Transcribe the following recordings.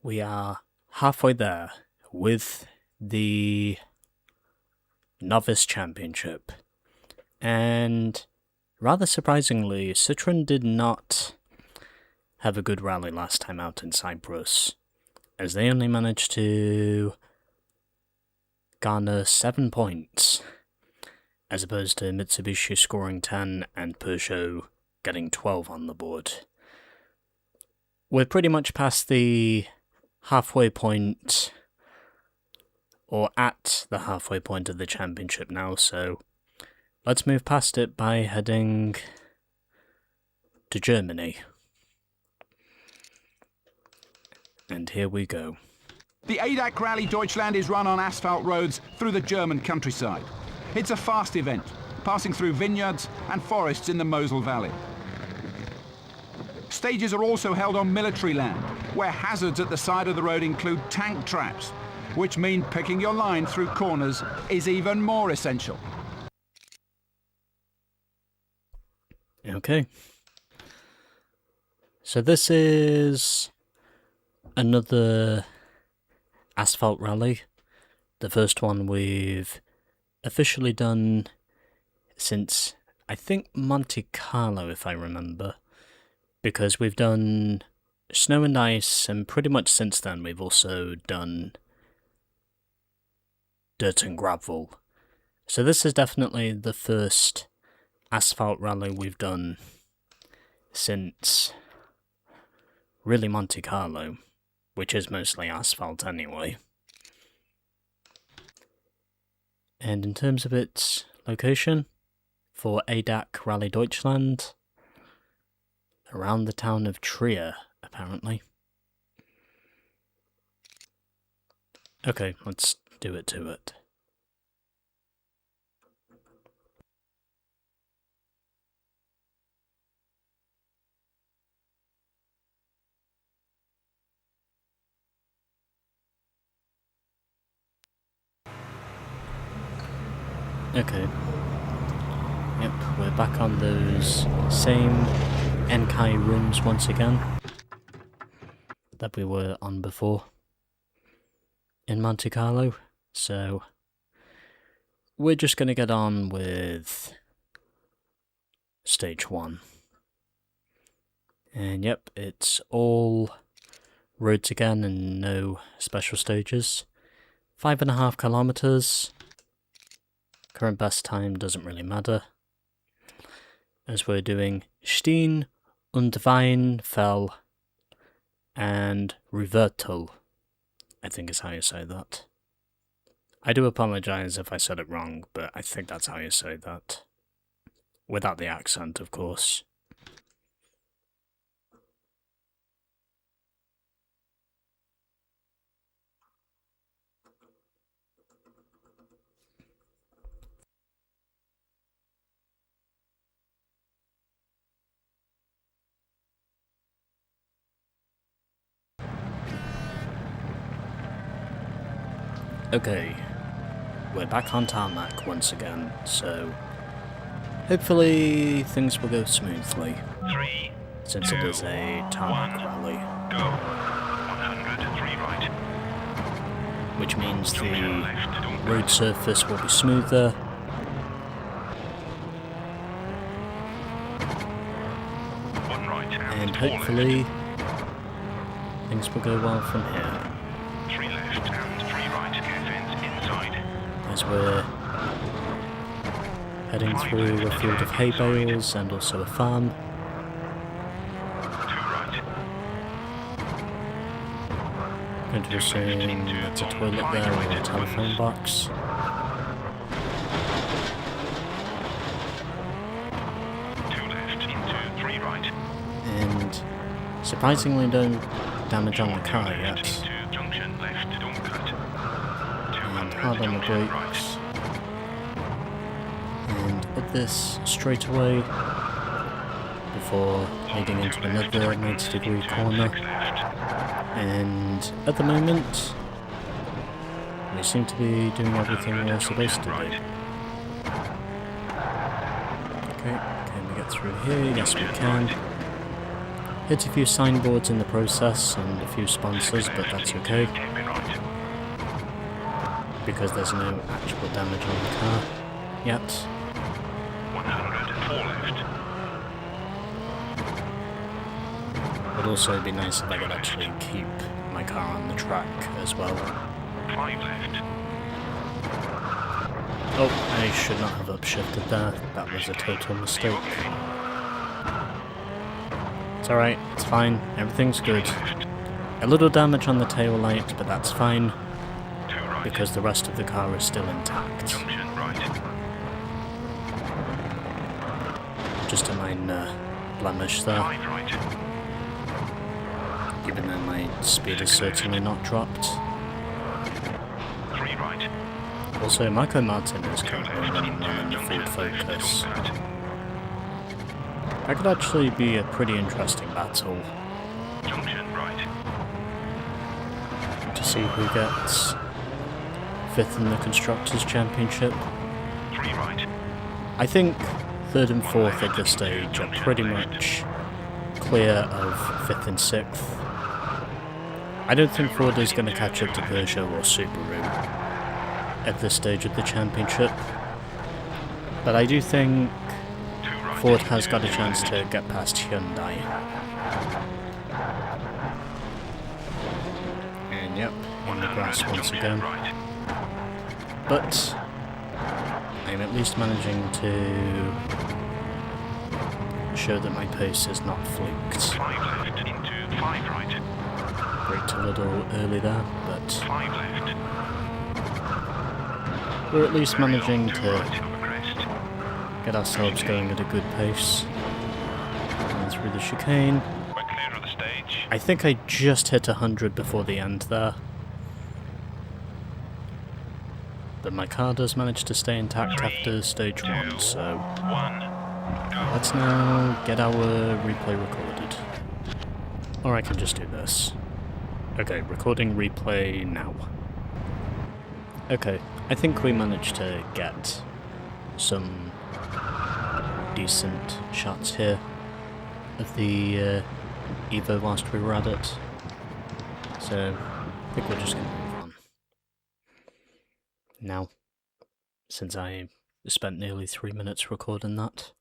we are halfway there with the Novice Championship. And rather surprisingly, Citroën did not have a good rally last time out in Cyprus, as they only managed to garner 7 points, as opposed to Mitsubishi scoring 10 and Peugeot getting 12 on the board. We're pretty much past the halfway point, or at the halfway point of the championship now, so let's move past it by heading to Germany. And here we go. The ADAC Rally Deutschland is run on asphalt roads through the German countryside. It's a fast event, passing through vineyards and forests in the Mosel Valley. Stages are also held on military land, where hazards at the side of the road include tank traps, which mean picking your line through corners is even more essential. Okay. So this is another asphalt rally. The first one we've officially done since, I think, Monte Carlo, if I remember. Because we've done snow and ice, and pretty much since then we've also done dirt and gravel. So this is definitely the first asphalt rally we've done since really Monte Carlo, which is mostly asphalt anyway. And in terms of its location, for ADAC Rally Deutschland, around the town of Trier, apparently. Okay, let's do it to it. Okay. Yep, we're back on those same Enkai rooms once again that we were on before in Monte Carlo, so we're just going to get on with stage 1. And yep, it's all roads again and no special stages. 5.5 kilometers. Current best time doesn't really matter, as we're doing Steen und Weinfell and Revertel, I think is how you say that. I do apologise if I said it wrong, but I think that's how you say that. Without the accent, of course. Okay, we're back on tarmac once again, so hopefully things will go smoothly, since it is a tarmac rally. Go. 100, 3 right. Which means the road surface will be smoother. One right And hopefully things will go well from here. 3 left and 3 right. Fence inside. As we're heading through a field of hay bales and also a farm. 2 right. Going to assume that's a toilet there or a telephone box. 2 left into 3 right. And surprisingly no damage on the car yet. Into junction left. Don't cut. 200. And hard on the junction brakes. And up this straight away before heading into another 90-degree corner. 6 left. And at the moment, we seem to be doing everything we're supposed to do. Okay, can we get through here? Yes, we can. Hit a few signboards in the process and a few sponsors, but that's okay, Hairpin right. because there's no actual damage on the car yet. 100, 4 left. Would also be nice if I could actually keep my car on the track as well. 5 left. Oh, I should not have upshifted there. That was a total mistake. Okay. It's alright, it's fine, everything's good. A little damage on the tail light, but that's fine, 2 right. because the rest of the car is still intact. Junction right. Just a minor blemish there, 5 right. even though my speed is certainly not dropped. 3 right. Also, Marco Martin is 2 currently left running into on the junction Ford left. Focus. Shortcut. That could actually be a pretty interesting battle Junction right. to see who gets 5th in the Constructors' Championship. 3 right. I think 3rd and 4th at this stage are pretty much clear of 5th and 6th. I don't think Ford is going to catch up to Peugeot or Subaru at this stage of the championship, but I do think 2 right. Ford has got a chance to get past Hyundai. And yep, in the grass once again. Right. But I'm at least managing to show that my pace is not fluked. 5 left into 5 right. Braked a little early there, but 5 left. we're at least managing 2 to right over crest. get ourselves going at a good pace. And through the chicane. We're clear of the stage. I think I just hit 100 before the end there. But my car does manage to stay intact after stage 1, so 1. Go. let's now get our replay recorded. Or I can just do this. Okay, recording replay now. Okay, I think we managed to get some decent shots here of the Evo whilst we were at it. So, I think we're just going to move on. Now, since I spent nearly 3 minutes recording that,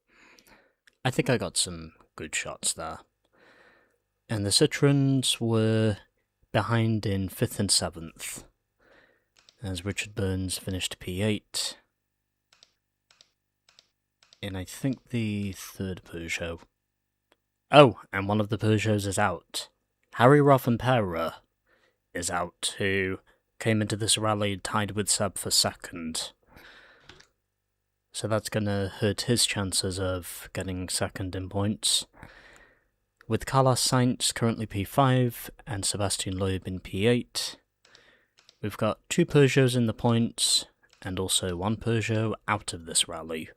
I think I got some good shots there. And the Citroens were behind in 5th and 7th, as Richard Burns finished P8. And I think the 3rd Peugeot. Oh, and one of the Peugeots is out. Harry Rothenpera is out, who came into this rally tied with Seb for 2nd. So that's going to hurt his chances of getting 2nd in points. With Carlos Sainz currently P5 and Sebastian Loeb in P8. We've got 2 Peugeots in the points and also 1 Peugeot out of this rally.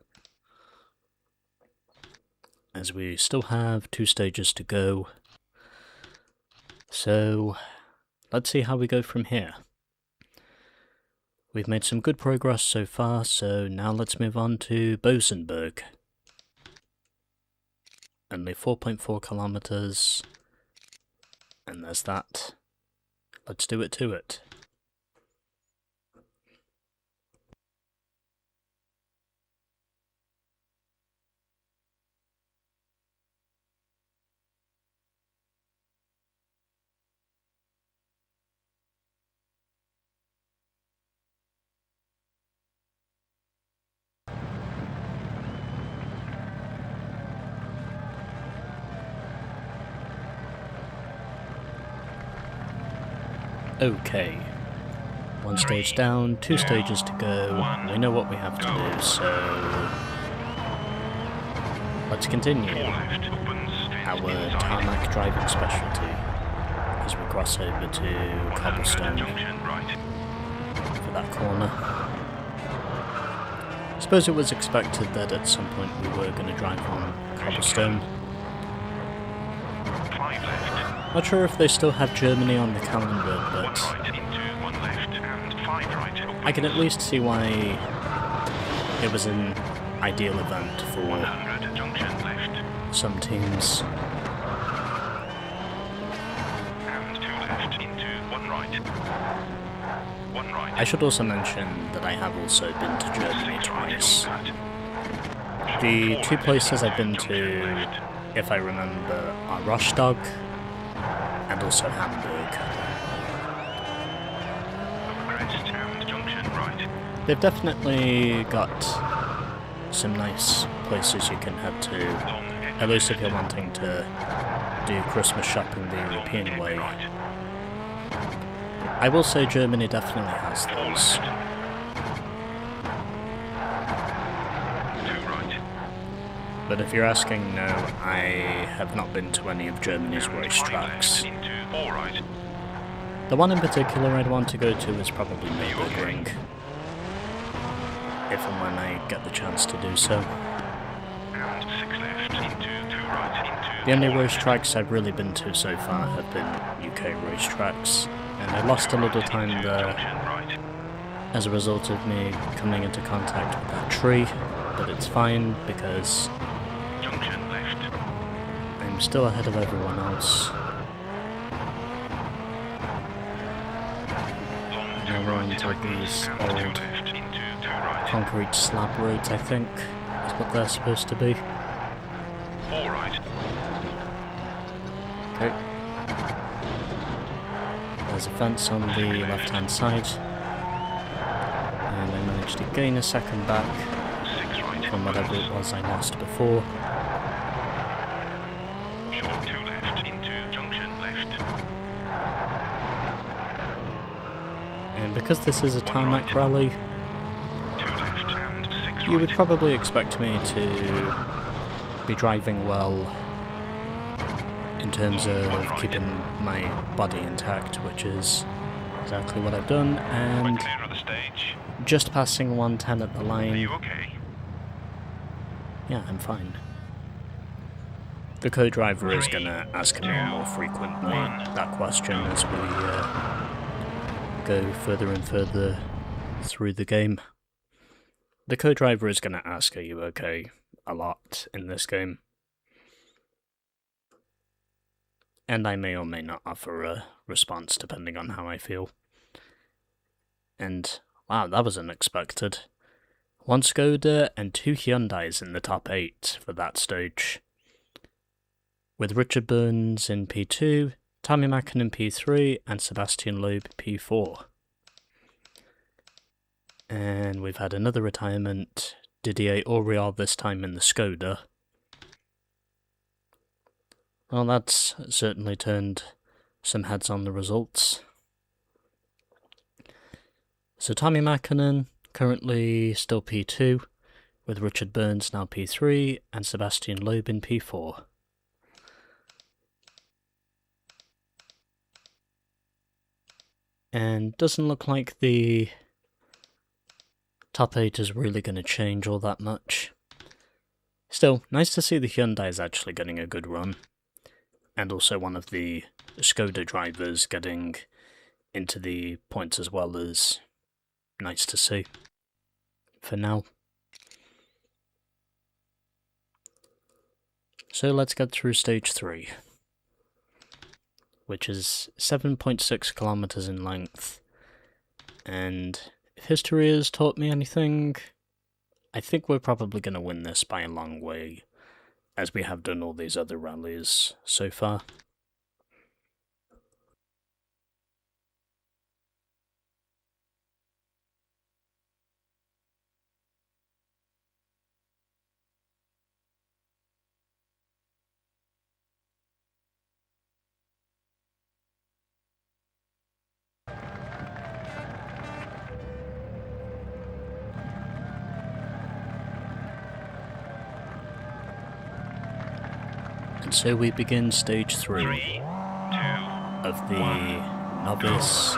As we still have 2 stages to go. So let's see how we go from here. We've made some good progress so far, so now let's move on to Bosenberg. Only 4.4 kilometers, and there's that. Let's do it to it. Okay. 1 stage down, 2 stages to go. We know what we have to do, so let's continue 4 left opens. our Inside. tarmac driving specialty as we cross over to 100 cobblestone junction right. for that corner. I suppose it was expected that at some point we were going to drive on cobblestone. 5 left. Not sure if they still have Germany on the calendar, 1 but right into 1 left and 5 right opens. I can at least see why it was an ideal event for 100 junction left. some teams. right. 1 right. I should also mention that I have also been to Germany twice. The 2 places I've been to, if I remember, are Rostock and also Hamburg. Crest and junction right. They've definitely got some nice places you can head to, at least if you're wanting to do Christmas shopping the European way. I will say Germany definitely has those. 2 right. But if you're asking, no, I have not been to any of Germany's racetracks. Into 4 right. The one in particular I'd want to go to is probably Nürburgring, if and when I get the chance to do so. And 6 left into 2 right. Into The only 4 left. racetracks I've really been to so far have been UK racetracks, and I lost a little time Into there junction right. as a result of me coming into contact with that tree, but it's fine because Junction left. I'm still ahead of everyone else. Long Now 2 we're right. into these And 2 old left into 2 right. concrete slab roads, I think, is what they're supposed to be. 4 right. Okay. There's a fence on the left-hand side, and I managed to gain a second back 6 right. from whatever it was I lost before. Short 2 left into junction left. And because this is a tarmac rally, 2 left and 6 you would right. probably expect me to be driving well in terms of keeping my body intact, which is exactly what I've done, Quite and clear of the stage. just passing 110 at the Are line. you okay? Yeah, I'm fine. The co-driver is going to ask me more frequently that question as we go further and further through the game. The co-driver is going to ask, "Are you okay?" a lot in this game. And I may or may not offer a response depending on how I feel. And wow, that was unexpected. 1 Skoda and 2 Hyundais in the top 8 for that stage. With Richard Burns in P2, Tommy Mackin in P3, and Sebastian Loeb P4. And we've had another retirement, Didier Auriol this time in the Skoda. Well, that's certainly turned some heads on the results. So Tommy Mäkinen, currently still P2, with Richard Burns now P3, and Sebastian Loeb in P4. And doesn't look like the top 8 is really going to change all that much. Still, nice to see the Hyundai is actually getting a good run. And also one of the Skoda drivers getting into the points as well is nice to see. For now. So let's get through stage 3. Which is 7.6 kilometers in length. And if history has taught me anything, I think we're probably going to win this by a long way, as we have done all these other rallies so far. And so we begin stage 3 3, 2, of the novice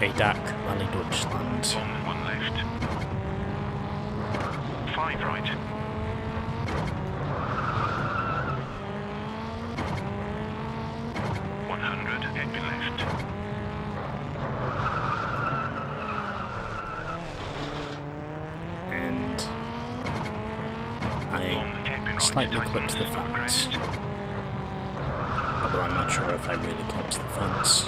ADAC Rally Deutschland. long 1 left. 5 right. 100 hairpin left. And Long I hairpin right. slightly tightens clipped the over fence. crest. Although I'm not sure if I really clipped the fence.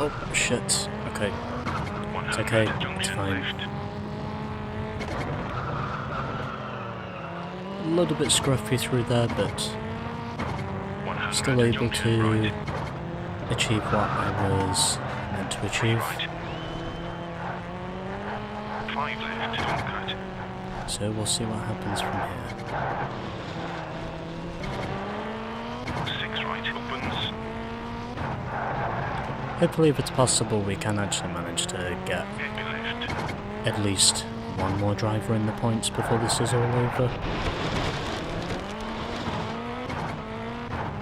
Oh, shit. Okay. It's okay. It's fine. A little bit scruffy through there, but still able to achieve what I was meant to achieve. 5 left, don't cut. So we'll see what happens from here. 6 right, opens. Hopefully, if it's possible, we can actually manage to get Happy left. at least one more driver in the points before this is all over.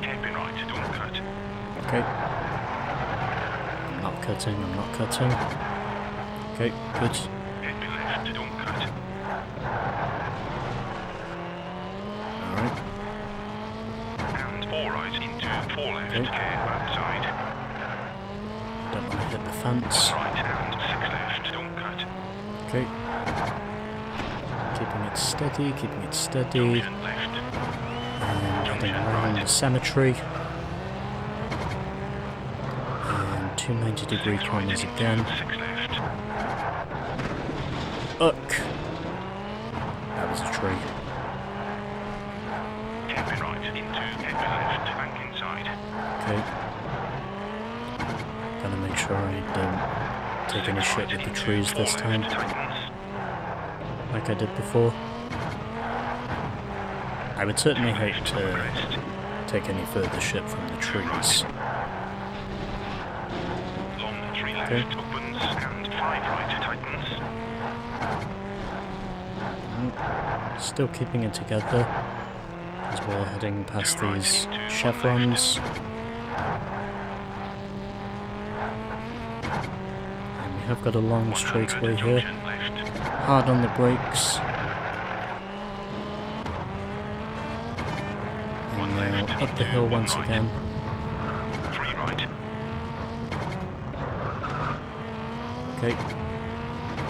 Happy right, don't cut. Okay. I'm not cutting. Okay, good. Happy left, don't cut. Alright. And 4 right into 4 left, Okay. outside. Don't want to hit the fence. Right and 6 left, don't cut. Okay. Keeping it steady. Junction left. And heading around the cemetery. And 290-degree corners again. 6 left. Look! That was a tree. Happy right into happy left, bank inside. Okay. Gotta make sure I don't take any shit with the trees this time, like I did before. I would certainly hate to take any further shit from the trees. Long 3 left, Okay. opens, and 5 right, tightens. Still keeping it together as we're heading past these chevrons. And we have got a long straightaway here. Junction left. Hard on the brakes. And now up the hill once again. 3 right. Okay,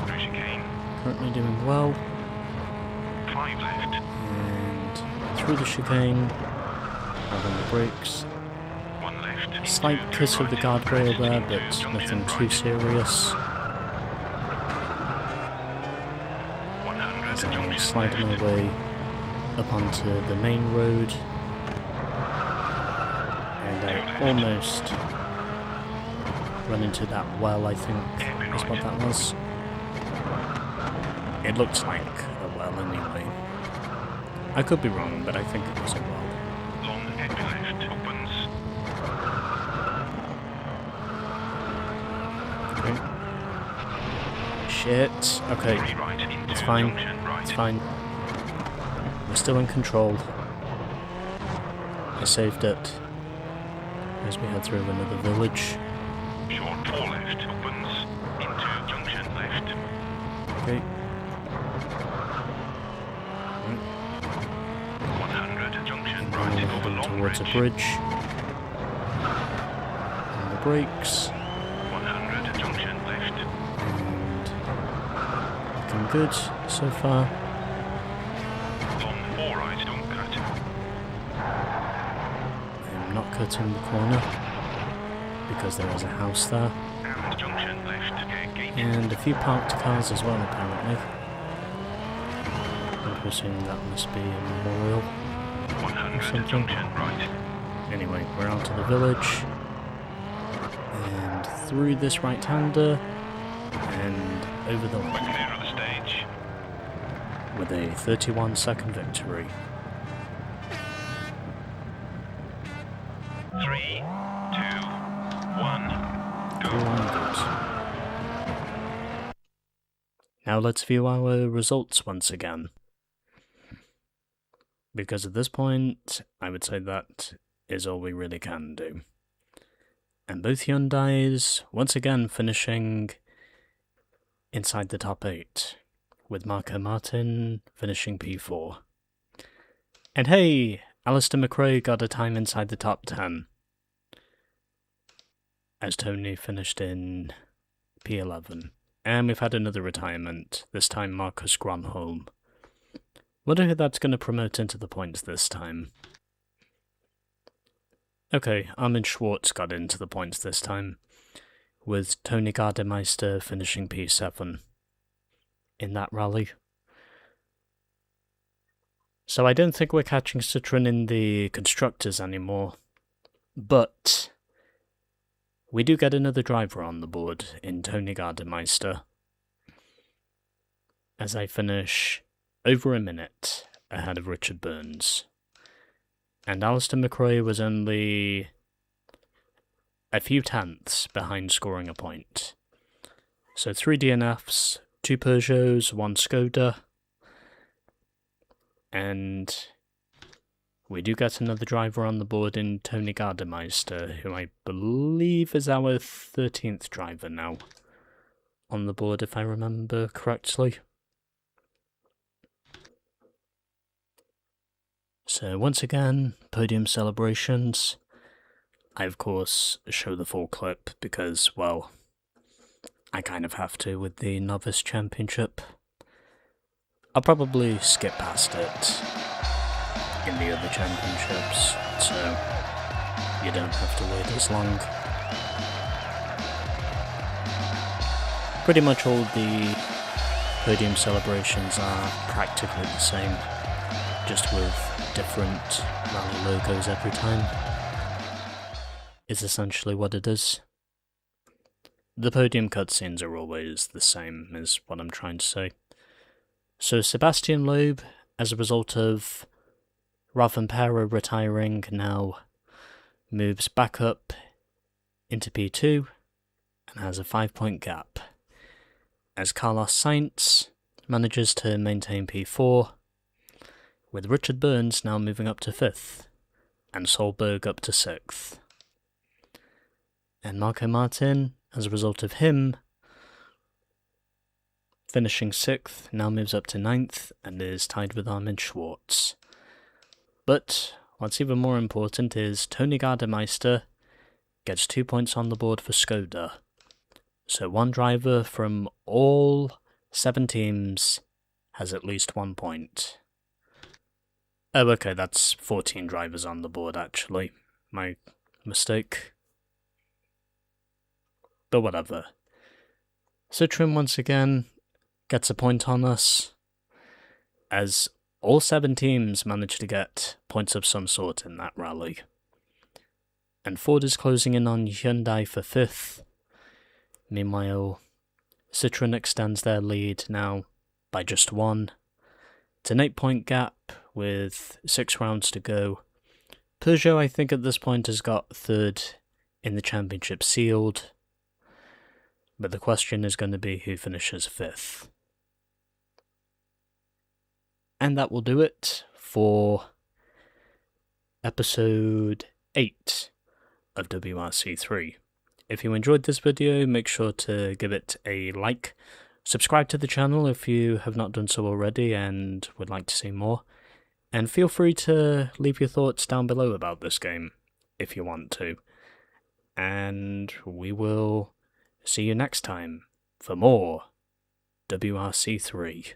Through chicane. currently doing well. 5 left. And through the chicane. Hard on the brakes. 1 left. Slight kiss of the guardrail there, but nothing too serious. 100 As I'm junction sliding left. my way up onto the main road. And I almost run into that well, I think is what that was. It looked like a well anyway. I could be wrong, but I think it was a well. Long happy left, opens. Okay. Shit. Okay, 3 right into it's fine. junction right. It's fine. We're still in control. I saved it as we head through another village. Short 4 left, opens. Into junction left. Okay. 100 junction And now right we're over heading long towards a bridge. bridge. And the brakes. 100 junction left. And looking good so far. Long 4 right, don't cut. I'm not cutting the corner because there is a house there. And junction left, gate. And a few parked cars as well, apparently. I'm presuming that must be a memorial. 100 something. junction right. Anyway, we're out of the village. And through this right-hander. And over the We're line. clear of the stage. With a 31-second victory. 3, 2, 1. Cool and good. Now let's view our results once again. Because at this point, I would say that is all we really can do. And both Hyundais, once again, finishing inside the top 8, with Marco Martin finishing P4. And hey, Alistair McRae got a time inside the top 10, as Tony finished in P11. And we've had another retirement, this time Marcus Gronholm. Wonder who that's going to promote into the points this time. Okay, Armin Schwartz got into the points this time, with Tony Gardemeister finishing P7 in that rally. So I don't think we're catching Citroën in the Constructors anymore, but we do get another driver on the board in Tony Gardemeister, as I finish over a minute ahead of Richard Burns. And Alistair McRae was only a few tenths behind scoring a point. So 3 DNFs, 2 Peugeots, 1 Skoda, and we do get another driver on the board in Tony Gardemeister, who I believe is our 13th driver now on the board, if I remember correctly. So once again, podium celebrations. I of course show the full clip because, well, I kind of have to with the Novice Championship. I'll probably skip past it in the other championships, so you don't have to wait as long. Pretty much all the podium celebrations are practically the same, just with different rally logos every time, is essentially what it is. The podium cutscenes are always the same, is what I'm trying to say. So Sebastian Loeb, as a result of Rovanperä retiring, now moves back up into P2 and has a 5-point gap, as Carlos Sainz manages to maintain P4, with Richard Burns now moving up to 5th, and Solberg up to 6th. And Marco Martin, as a result of him finishing 6th, now moves up to 9th, and is tied with Armin Schwartz. But what's even more important is Tony Gardemeister gets 2 points on the board for Skoda. So 1 driver from all 7 teams has at least 1 point. Oh, okay, that's 14 drivers on the board, actually. My mistake. But whatever. Citroën once again gets a point on us, as all 7 teams managed to get points of some sort in that rally. And Ford is closing in on Hyundai for 5th. Meanwhile, Citroën extends their lead now by just 1. It's an 8-point gap with 6 rounds to go. Peugeot, I think at this point, has got 3rd in the championship sealed. But the question is going to be who finishes 5th. And that will do it for episode 8 of WRC 3. If you enjoyed this video, make sure to give it a like. Subscribe to the channel if you have not done so already and would like to see more. And feel free to leave your thoughts down below about this game, if you want to. And we will see you next time for more WRC 3.